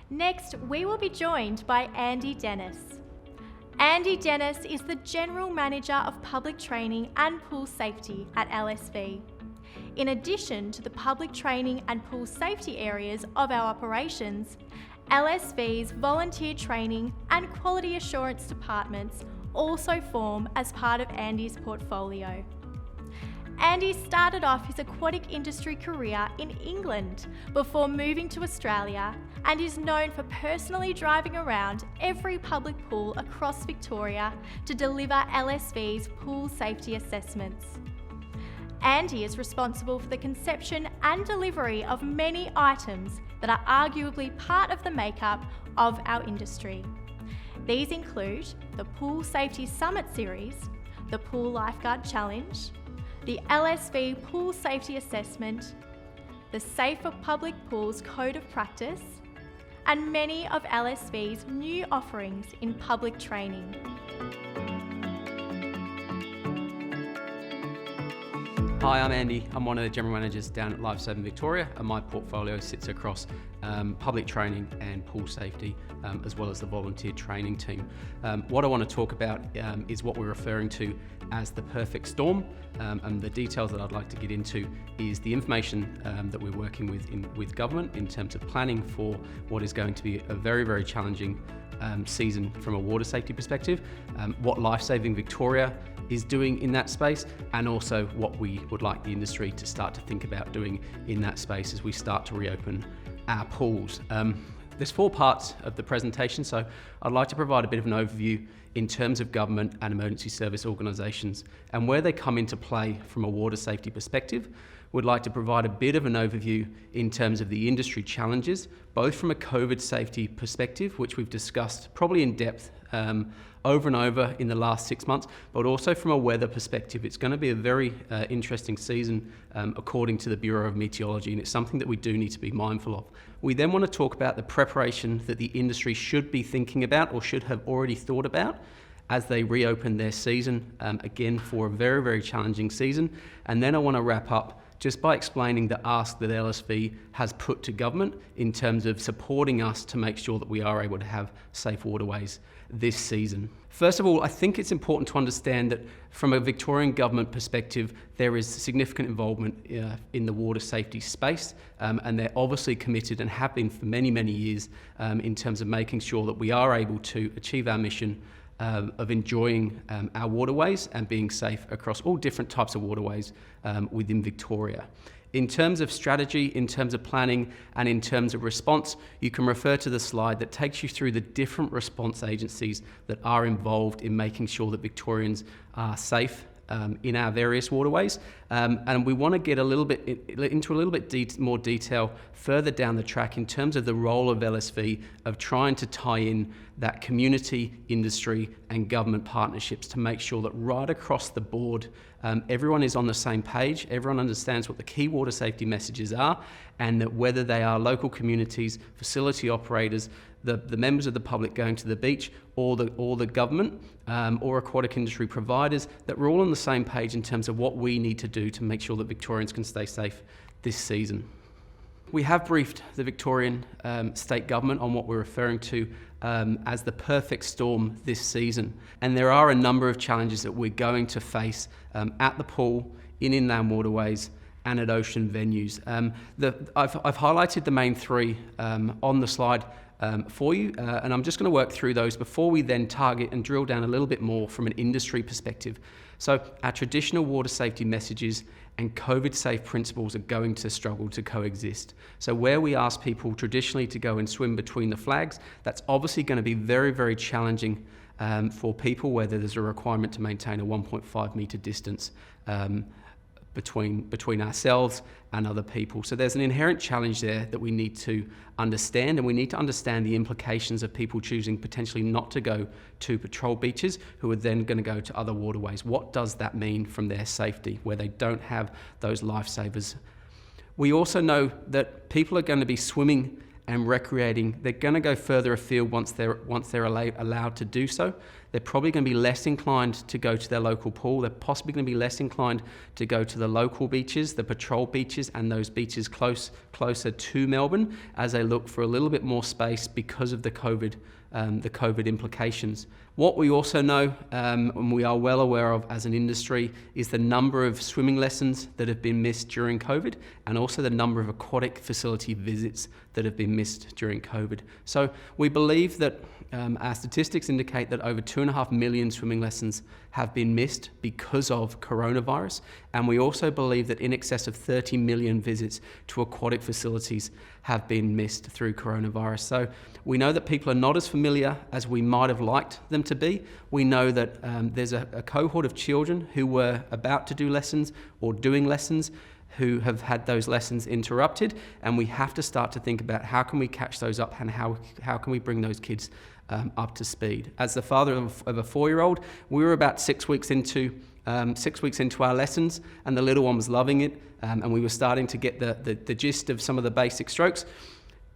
Next, we will be joined by Andy Dennis. Andy Dennis is the General Manager of Public Training and Pool Safety at LSV. In addition to the public training and pool safety areas of our operations, LSV's volunteer training and quality assurance departments also form as part of Andy's portfolio. Andy started off his aquatic industry career in England before moving to Australia and is known for personally driving around every public pool across Victoria to deliver LSV's pool safety assessments. Andy is responsible for the conception and delivery of many items that are arguably part of the makeup of our industry. These include the Pool Safety Summit Series, the Pool Lifeguard Challenge, the LSV Pool Safety Assessment, the Safer Public Pools Code of Practice, and many of LSV's new offerings in public training. Hi, I'm Andy. I'm one of the General Managers down at Lifesaving Victoria, and my portfolio sits across public training and pool safety, as well as the volunteer training team. What I want to talk about is what we're referring to as the perfect storm, and the details that I'd like to get into is the information that we're working with government in terms of planning for what is going to be a very, very challenging season from a water safety perspective, what Lifesaving Victoria is doing in that space, and also what we would like the industry to start to think about doing in that space as we start to reopen our pools. There's 4 parts of the presentation, so I'd like to provide a bit of an overview in terms of government and emergency service organisations and where they come into play from a water safety perspective. We'd like to provide a bit of an overview in terms of the industry challenges, both from a COVID safety perspective, which we've discussed probably in depth over and over in the last 6 months, but also from a weather perspective. It's going to be a very interesting season according to the Bureau of Meteorology, and it's something that we do need to be mindful of. We then want to talk about the preparation that the industry should be thinking about or should have already thought about as they reopen their season, again for a very, very challenging season. And then I want to wrap up just by explaining the ask that LSV has put to government in terms of supporting us to make sure that we are able to have safe waterways this season. First of all, I think it's important to understand that from a Victorian government perspective, there is significant involvement in the water safety space, and they're obviously committed and have been for many, many years in terms of making sure that we are able to achieve our mission of enjoying our waterways and being safe across all different types of waterways within Victoria. In terms of strategy, in terms of planning, and in terms of response, you can refer to the slide that takes you through the different response agencies that are involved in making sure that Victorians are safe in our various waterways, and we want to get a little bit into a little bit more detail further down the track in terms of the role of LSV of trying to tie in that community, industry and government partnerships to make sure that right across the board everyone is on the same page, everyone understands what the key water safety messages are, and that whether they are local communities, facility operators, the members of the public going to the beach, or the government or aquatic industry providers, that we're all on the same page in terms of what we need to do to make sure that Victorians can stay safe this season. We have briefed the Victorian state government on what we're referring to as the perfect storm this season, and there are a number of challenges that we're going to face at the pool, in inland waterways and at ocean venues. I've highlighted the main 3 on the slide for you, and I'm just going to work through those before we then target and drill down a little bit more from an industry perspective. So our traditional water safety messages and COVID safe principles are going to struggle to coexist. So where we ask people traditionally to go and swim between the flags, that's obviously going to be very, very challenging for people where there's a requirement to maintain a 1.5 metre distance between ourselves and other people. So there's an inherent challenge there that we need to understand, and we need to understand the implications of people choosing potentially not to go to patrol beaches who are then going to go to other waterways. What does that mean from their safety where they don't have those lifesavers? We also know that people are going to be swimming and recreating. They're going to go further afield once they're allowed to do so. they're probably going to be less inclined to go to their local pool. They're possibly going to be less inclined to go to the local beaches, the patrol beaches, and those beaches closer to Melbourne as they look for a little bit more space because of the COVID implications. What we also know, and we are well aware of as an industry, is the number of swimming lessons that have been missed during COVID, and also the number of aquatic facility visits that have been missed during COVID. So we believe that our statistics indicate that over 2.5 million swimming lessons have been missed because of coronavirus, and we also believe that in excess of 30 million visits to aquatic facilities have been missed through coronavirus. So we know that people are not as familiar as we might have liked them to be. We know that there's a cohort of children who were about to do lessons or doing lessons who have had those lessons interrupted, and we have to start to think about how can we catch those up and how can we bring those kids up to speed. As the father of a 4-year-old, we were about 6 weeks into our lessons, and the little one was loving it, and we were starting to get the gist of some of the basic strokes.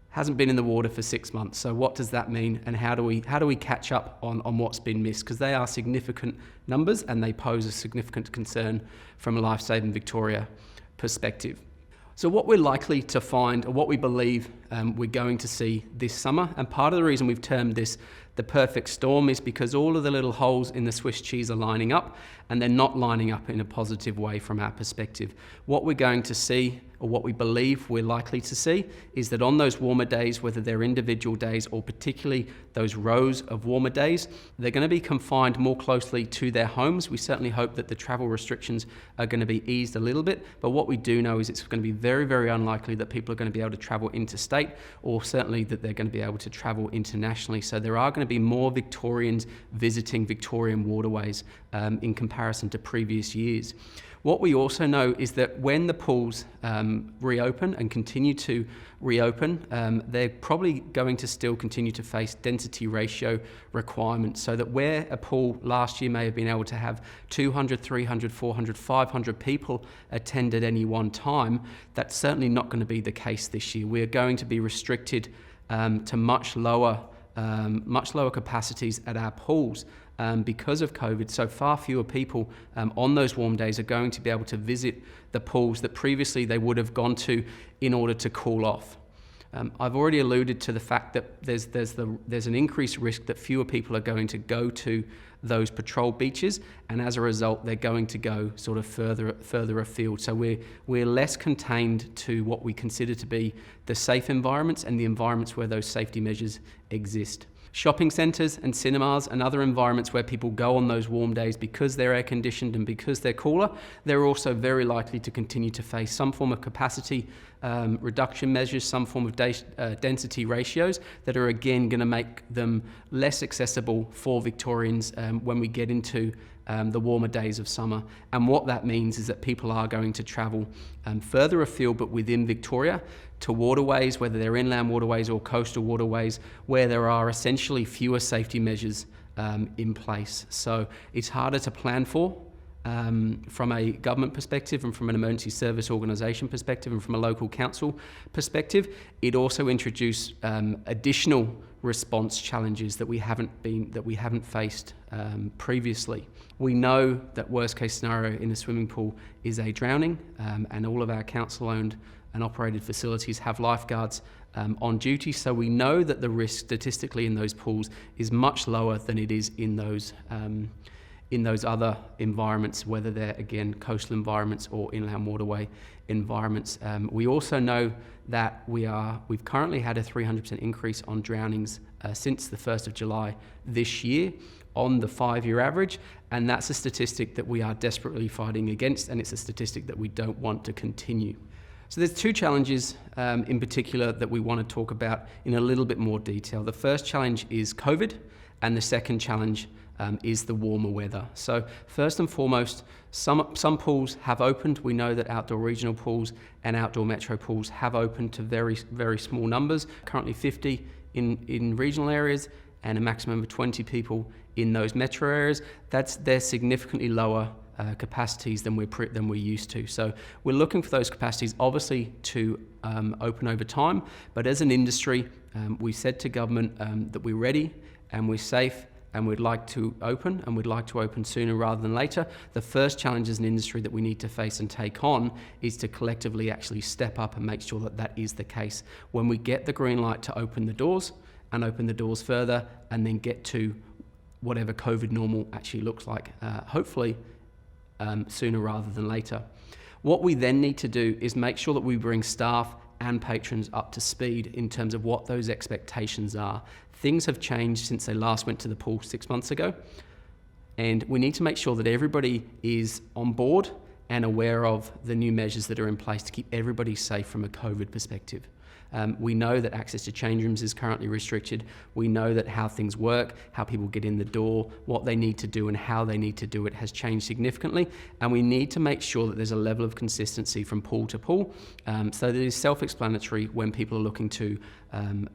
Hasn't been in the water for 6 months. So what does that mean, and how do we catch up on what's been missed? Because they are significant numbers and they pose a significant concern from a Lifesaving Victoria perspective. So what we're likely to find, or what we believe we're going to see this summer, and part of the reason we've termed this the perfect storm is because all of the little holes in the Swiss cheese are lining up, and they're not lining up in a positive way from our perspective. What we're going to see, or what we believe we're likely to see, is that on those warmer days, whether they're individual days or particularly those rows of warmer days, they're going to be confined more closely to their homes. We certainly hope that the travel restrictions are going to be eased a little bit, but what we do know is it's going to be very, very unlikely that people are going to be able to travel interstate, or certainly that they're going to be able to travel internationally. So there are going to be more Victorians visiting Victorian waterways in comparison to previous years. What we also know is that when the pools reopen and continue to reopen, they're probably going to still continue to face density ratio requirements, so that where a pool last year may have been able to have 200, 300, 400, 500 people attend at any one time, that's certainly not going to be the case this year. We're going to be restricted to much lower capacities at our pools because of COVID. So far fewer people on those warm days are going to be able to visit the pools that previously they would have gone to in order to cool off. I've already alluded to the fact that there's an increased risk that fewer people are going to go to those patrol beaches, and as a result they're going to go sort of further afield. So we're less contained to what we consider to be the safe environments and the environments where those safety measures exist. Shopping centres and cinemas and other environments where people go on those warm days because they're air conditioned and because they're cooler, they're also very likely to continue to face some form of capacity reduction measures, some form of density ratios that are again going to make them less accessible for Victorians when we get into the warmer days of summer. And what that means is that people are going to travel further afield, but within Victoria, to waterways, whether they're inland waterways or coastal waterways, where there are essentially fewer safety measures in place. So it's harder to plan for from a government perspective, and from an emergency service organisation perspective, and from a local council perspective. It also introduced additional response challenges that we haven't faced previously. We know that worst case scenario in a swimming pool is a drowning, and all of our council-owned and operated facilities have lifeguards on duty, so we know that the risk statistically in those pools is much lower than it is in those other environments, whether they're again coastal environments or inland waterway environments. We also know that we've currently had a 300% increase on drownings since the 1st of July this year on the 5-year average, and that's a statistic that we are desperately fighting against, and it's a statistic that we don't want to continue. So there's two challenges in particular that we want to talk about in a little bit more detail. The first challenge is COVID, and the second challenge is the warmer weather. So first and foremost, some pools have opened. We know that outdoor regional pools and outdoor metro pools have opened to very, very small numbers, currently 50 in regional areas and a maximum of 20 people in those metro areas. They're significantly lower capacities than we're used to. So we're looking for those capacities obviously to open over time, but as an industry, we said to government that we're ready and we're safe and we'd like to open sooner rather than later. The first challenge as an industry that we need to face and take on is to collectively actually step up and make sure that that is the case. When we get the green light to open the doors and open the doors further and then get to whatever COVID normal actually looks like, hopefully sooner rather than later. What we then need to do is make sure that we bring staff and patrons up to speed in terms of what those expectations are. Things have changed since they last went to the pool 6 months ago, and we need to make sure that everybody is on board and aware of the new measures that are in place to keep everybody safe from a COVID perspective. We know that access to change rooms is currently restricted. We know that how things work, how people get in the door, what they need to do and how they need to do it has changed significantly, and we need to make sure that there's a level of consistency from pool to pool, so that it is self-explanatory when people are looking to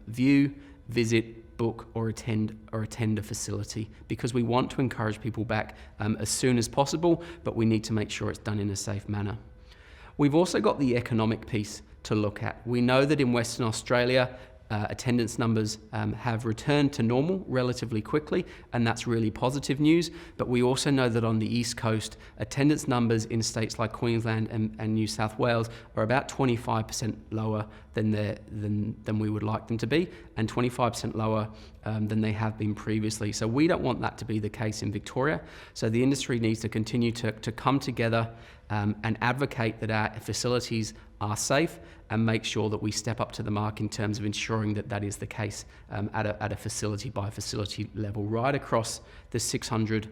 view, visit, book or attend a facility, because we want to encourage people back as soon as possible, but we need to make sure it's done in a safe manner. We've also got the economic piece to look at. We know that in Western Australia, attendance numbers have returned to normal relatively quickly, and that's really positive news. But we also know that on the East Coast, attendance numbers in states like Queensland and New South Wales are about 25% lower than we would like them to be, and 25% lower than they have been previously. So we don't want that to be the case in Victoria. So the industry needs to continue to come together and advocate that our facilities are safe, and make sure that we step up to the mark in terms of ensuring that that is the case at a facility by facility level, right across the 600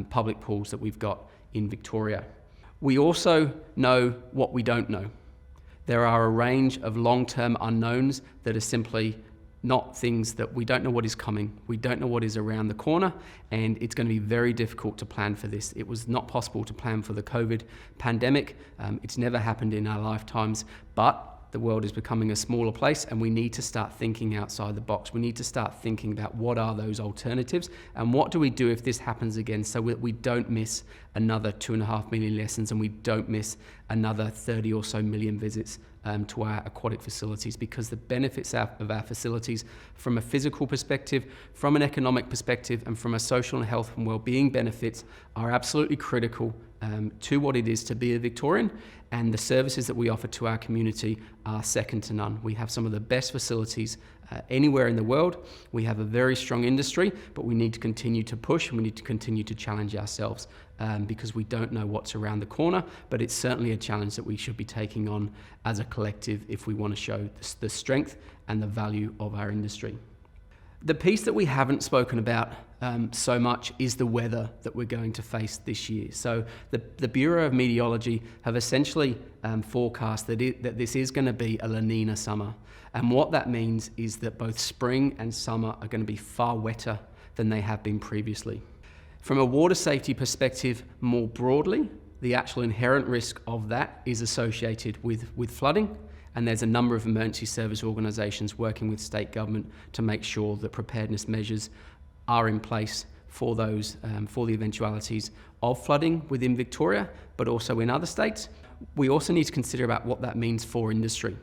public pools that we've got in Victoria. We also know what we don't know. There are a range of long-term unknowns that are simply not things that we don't know what is coming. We don't know what is around the corner, and it's going to be very difficult to plan for this. It was not possible to plan for the COVID pandemic. It's never happened in our lifetimes, but the world is becoming a smaller place, and we need to start thinking outside the box. We need to start thinking about what are those alternatives and what do we do if this happens again, so that we don't miss another 2.5 million lessons and we don't miss another 30 or so million visits to our aquatic facilities, because the benefits of our facilities from a physical perspective, from an economic perspective, and from a social and health and well-being benefits are absolutely critical to what it is to be a Victorian, and the services that we offer to our community are second to none. We have some of the best facilities anywhere in the world. We have a very strong industry, but we need to continue to push, and we need to continue to challenge ourselves because we don't know what's around the corner, but it's certainly a challenge that we should be taking on as a collective if we want to show the strength and the value of our industry. The piece that we haven't spoken about so much is the weather that we're going to face this year. So the Bureau of Meteorology have essentially forecast that this is going to be a La Nina summer. And what that means is that both spring and summer are going to be far wetter than they have been previously. From a water safety perspective, more broadly, the actual inherent risk of that is associated with flooding. And there's a number of emergency service organisations working with state government to make sure that preparedness measures are in place for those, for the eventualities of flooding within Victoria, but also in other states. We also need to consider about what that means for industry.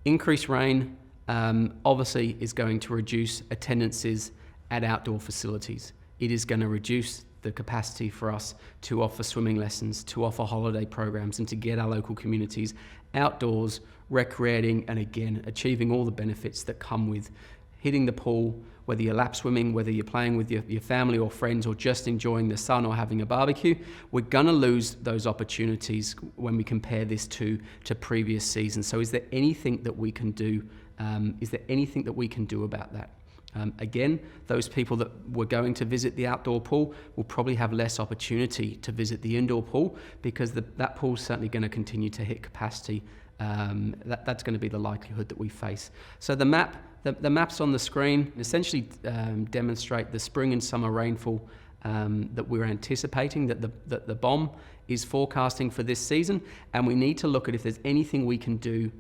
Increased rain obviously is going to reduce attendances at outdoor facilities. It is going to reduce the capacity for us to offer swimming lessons, to offer holiday programs, and to get our local communities outdoors, recreating, and again, achieving all the benefits that come with hitting the pool, whether you're lap swimming, whether you're playing with your family or friends, or just enjoying the sun or having a barbecue. We're going to lose those opportunities when we compare this to previous seasons. So is there anything that we can do? Is there anything that we can do about that? Again, those people that were going to visit the outdoor pool will probably have less opportunity to visit the indoor pool, because that pool is certainly going to continue to hit capacity. That's going to be the likelihood that we face. So the maps on the screen essentially demonstrate the spring and summer rainfall that we're anticipating, that the BOM is forecasting for this season, and we need to look at if there's anything we can do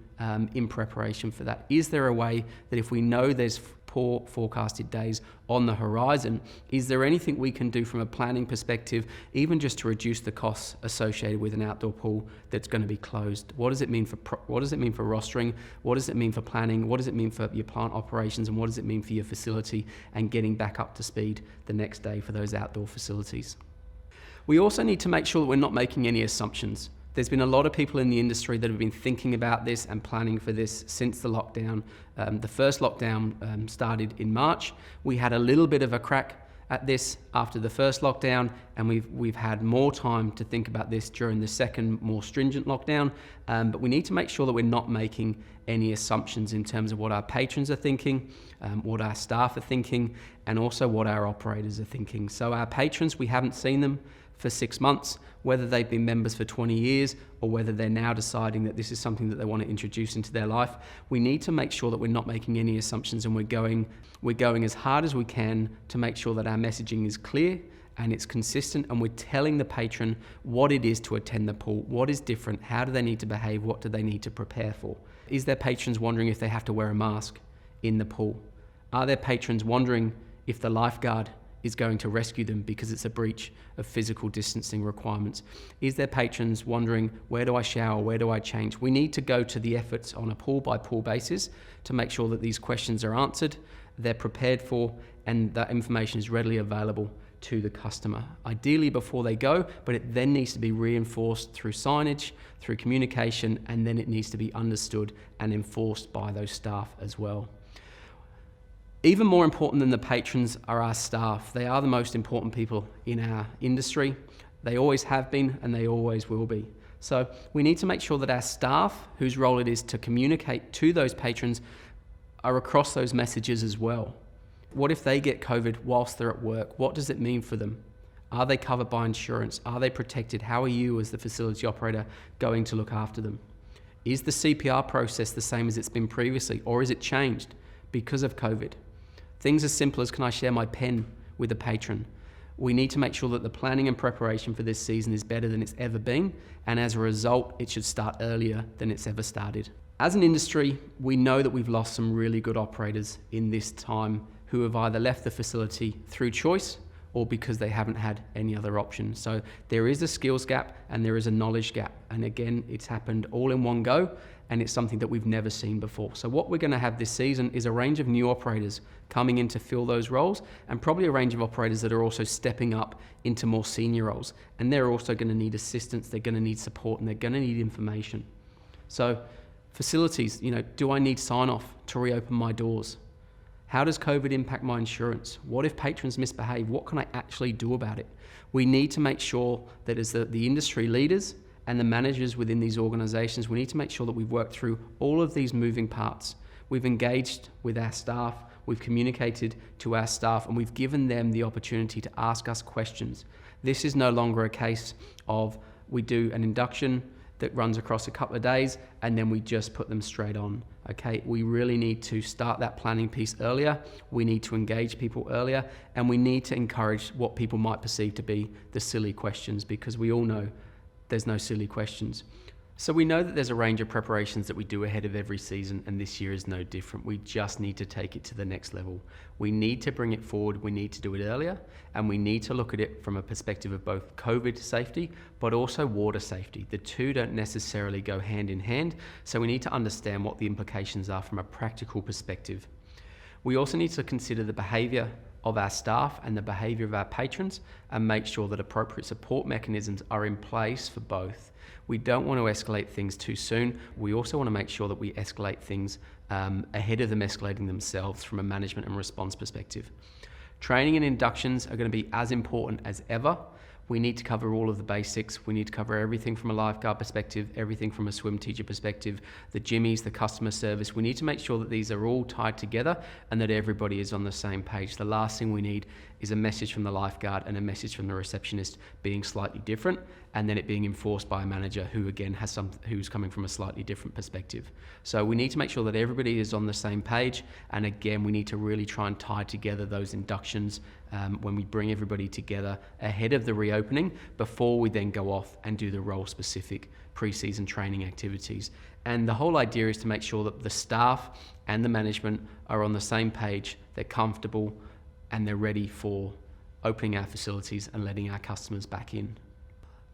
in preparation for that. Is there a way that if we know there's poor forecasted days on the horizon, is there anything we can do from a planning perspective, even just to reduce the costs associated with an outdoor pool that's going to be closed? What does it mean for rostering? What does it mean for planning? What does it mean for your plant operations? And what does it mean for your facility and getting back up to speed the next day for those outdoor facilities? We also need to make sure that we're not making any assumptions. There's been a lot of people in the industry that have been thinking about this and planning for this since the lockdown. The first lockdown started in March. We had a little bit of a crack at this after the first lockdown, and we've had more time to think about this during the second, more stringent lockdown. But we need to make sure that we're not making any assumptions in terms of what our patrons are thinking, what our staff are thinking, and also what our operators are thinking. So our patrons, we haven't seen them for 6 months, whether they've been members for 20 years or whether they're now deciding that this is something that they want to introduce into their life. We need to make sure that we're not making any assumptions, and we're going as hard as we can to make sure that our messaging is clear and it's consistent, and we're telling the patron what it is to attend the pool, what is different, how do they need to behave, what do they need to prepare for. Is their patrons wondering if they have to wear a mask in the pool? Are their patrons wondering if the lifeguard is going to rescue them because it's a breach of physical distancing requirements? Is their patrons wondering, where do I shower, where do I change? We need to go to the efforts on a pool by pool basis to make sure that these questions are answered, they're prepared for, and that information is readily available to the customer, ideally before they go, but it then needs to be reinforced through signage, through communication, and then it needs to be understood and enforced by those staff as well. Even more important than the patrons are our staff. They are the most important people in our industry. They always have been and they always will be. So we need to make sure that our staff, whose role it is to communicate to those patrons, are across those messages as well. What if they get COVID whilst they're at work? What does it mean for them? Are they covered by insurance? Are they protected? How are you as the facility operator going to look after them? Is the CPR process the same as it's been previously, or is it changed because of COVID? Things as simple as, can I share my pen with a patron? We need to make sure that the planning and preparation for this season is better than it's ever been, and as a result, it should start earlier than it's ever started. As an industry, we know that we've lost some really good operators in this time who have either left the facility through choice or because they haven't had any other option. So there is a skills gap and there is a knowledge gap. And again, it's happened all in one go, and it's something that we've never seen before. So what we're going to have this season is a range of new operators coming in to fill those roles, and probably a range of operators that are also stepping up into more senior roles. And they're also going to need assistance, they're going to need support, and they're going to need information. So facilities, do I need sign-off to reopen my doors? How does COVID impact my insurance? What if patrons misbehave? What can I actually do about it? We need to make sure that as the industry leaders and the managers within these organizations, we need to make sure that we've worked through all of these moving parts. We've engaged with our staff, we've communicated to our staff, and we've given them the opportunity to ask us questions. This is no longer a case of we do an induction that runs across a couple of days and then we just put them straight on. Okay, we really need to start that planning piece earlier. We need to engage people earlier, and we need to encourage what people might perceive to be the silly questions, because we all know there's no silly questions. So we know that there's a range of preparations that we do ahead of every season, and this year is no different. We just need to take it to the next level. We need to bring it forward, we need to do it earlier, and we need to look at it from a perspective of both COVID safety, but also water safety. The two don't necessarily go hand in hand, so we need to understand what the implications are from a practical perspective. We also need to consider the behaviour of our staff and the behaviour of our patrons, and make sure that appropriate support mechanisms are in place for both. We don't want to escalate things too soon. We also want to make sure that we escalate things ahead of them escalating themselves from a management and response perspective. Training and inductions are going to be as important as ever. We need to cover all of the basics. We need to cover everything from a lifeguard perspective, everything from a swim teacher perspective, the jimmies, the customer service. We need to make sure that these are all tied together and that everybody is on the same page. The last thing we need is a message from the lifeguard and a message from the receptionist being slightly different, and then it being enforced by a manager who again who's coming from a slightly different perspective. So we need to make sure that everybody is on the same page, and again, we need to really try and tie together those inductions when we bring everybody together ahead of the reopening, before we then go off and do the role-specific pre-season training activities. And the whole idea is to make sure that the staff and the management are on the same page, they're comfortable, and they're ready for opening our facilities and letting our customers back in.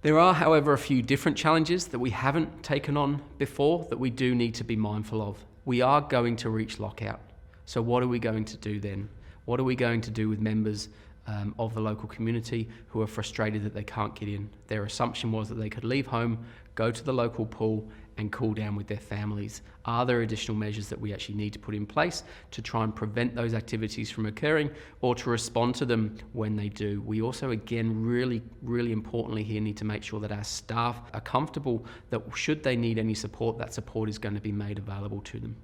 There are, however, a few different challenges that we haven't taken on before that we do need to be mindful of. We are going to reach lockout. So what are we going to do then? What are we going to do with members of the local community who are frustrated that they can't get in? Their assumption was that they could leave home, go to the local pool and cool down with their families. Are there additional measures that we actually need to put in place to try and prevent those activities from occurring or to respond to them when they do? We also, again, really importantly here need to make sure that our staff are comfortable that should they need any support, that support is going to be made available to them.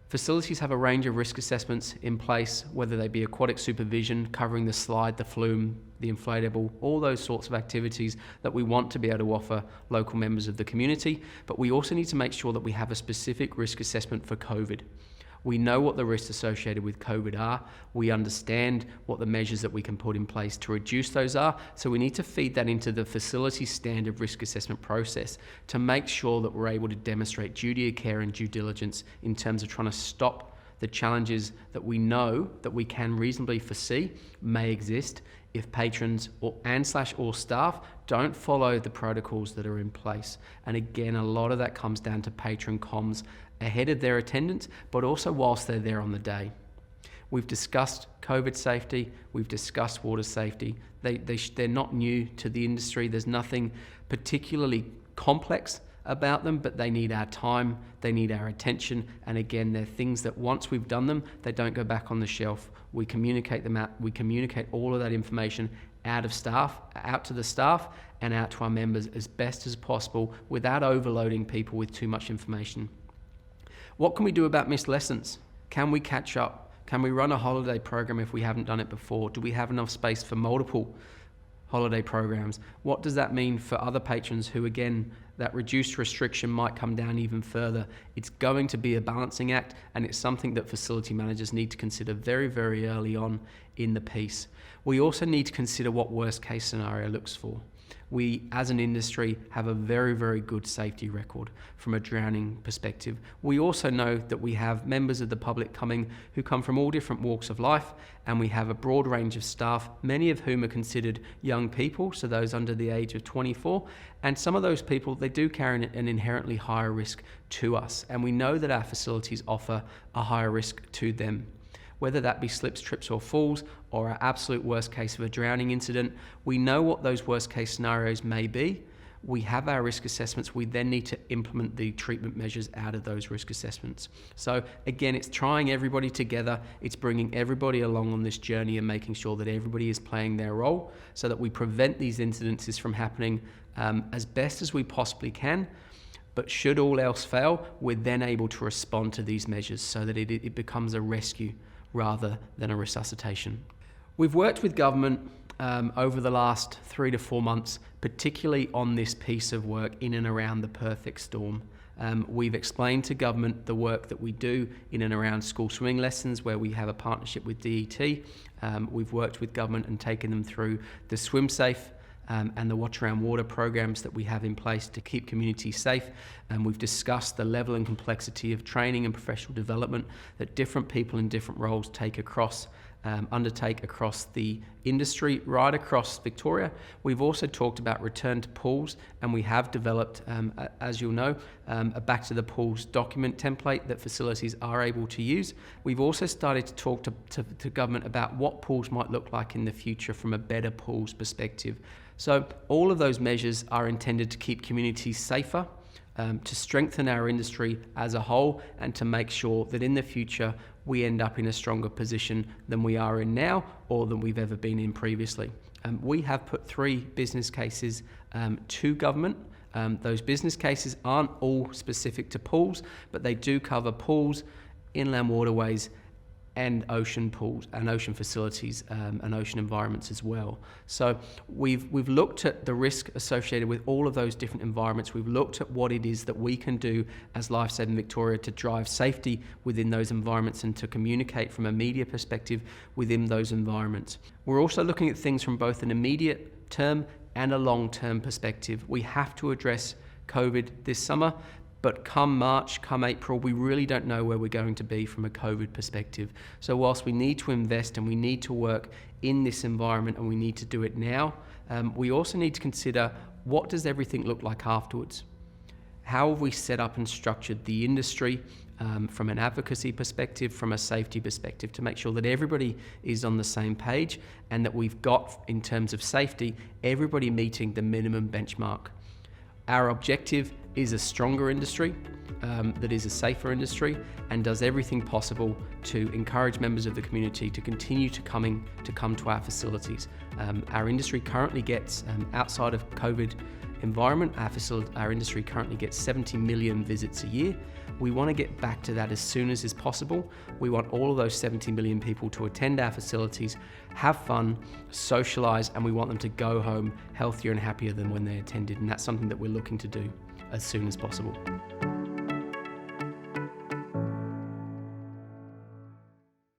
Facilities have a range of risk assessments in place, whether they be aquatic supervision, covering the slide, the flume, the inflatable, all those sorts of activities that we want to be able to offer local members of the community. But we also need to make sure that we have a specific risk assessment for COVID. We know what the risks associated with COVID are. We understand what the measures that we can put in place to reduce those are. So we need to feed that into the facility standard risk assessment process to make sure that we're able to demonstrate duty of care and due diligence in terms of trying to stop the challenges that we know that we can reasonably foresee may exist if patrons or staff don't follow the protocols that are in place. And again, a lot of that comes down to patron comms ahead of their attendance, but also whilst they're there on the day. We've discussed COVID safety, we've discussed water safety. They're not new to the industry. There's nothing particularly complex about them, but they need our time, they need our attention, and again, they're things that once we've done them, they don't go back on the shelf. We communicate them out, we communicate all of that information out to the staff and out to our members as best as possible without overloading people with too much information. What can we do about missed lessons? Can we catch up? Can we run a holiday program if we haven't done it before? Do we have enough space for multiple holiday programs? What does that mean for other patrons who, again, that reduced restriction might come down even further? It's going to be a balancing act, and it's something that facility managers need to consider very, very early on in the piece. We also need to consider what worst case scenario looks for. We, as an industry, have a very, very good safety record from a drowning perspective. We also know that we have members of the public coming who come from all different walks of life, and we have a broad range of staff, many of whom are considered young people, so those under the age of 24, and some of those people, they do carry an inherently higher risk to us, and we know that our facilities offer a higher risk to them. Whether that be slips, trips or falls, or our absolute worst case of a drowning incident, we know what those worst case scenarios may be. We have our risk assessments. We then need to implement the treatment measures out of those risk assessments. So again, it's trying everybody together. It's bringing everybody along on this journey and making sure that everybody is playing their role so that we prevent these incidences from happening as best as we possibly can. But should all else fail, we're then able to respond to these measures so that it becomes a rescue rather than a resuscitation. We've worked with government over the last 3 to 4 months, particularly on this piece of work in and around the perfect storm. We've explained to government the work that we do in and around school swimming lessons, where we have a partnership with DET. We've worked with government and taken them through the Swim Safe and the Watch Around Water programs that we have in place to keep communities safe. And we've discussed the level and complexity of training and professional development that different people in different roles undertake across the industry, right across Victoria. We've also talked about return to pools, and we have developed, as you'll know, a back to the pools document template that facilities are able to use. We've also started to talk to government about what pools might look like in the future from a better pools perspective. So all of those measures are intended to keep communities safer, to strengthen our industry as a whole, and to make sure that in the future we end up in a stronger position than we are in now or than we've ever been in previously. We have put 3 business cases to government. Those business cases aren't all specific to pools, but they do cover pools, inland waterways, and ocean pools and ocean facilities and ocean environments as well. So we've looked at the risk associated with all of those different environments. We've looked at what it is that we can do as Lifesaving Victoria to drive safety within those environments and to communicate from a media perspective within those environments. We're also looking at things from both an immediate term and a long-term perspective. We have to address COVID this summer, But come March, come April, we really don't know where we're going to be from a COVID perspective. So whilst we need to invest and we need to work in this environment and we need to do it now, we also need to consider, what does everything look like afterwards? How have we set up and structured the industry from an advocacy perspective, from a safety perspective, to make sure that everybody is on the same page and that we've got, in terms of safety, everybody meeting the minimum benchmark. Our objective is a stronger industry, that is a safer industry, and does everything possible to encourage members of the community to continue to come to our facilities. Our industry currently gets, outside of COVID environment, our industry currently gets 70 million visits a year. We want to get back to that as soon as is possible. We want all of those 70 million people to attend our facilities, have fun, socialise, and we want them to go home healthier and happier than when they attended. And that's something that we're looking to do as soon as possible.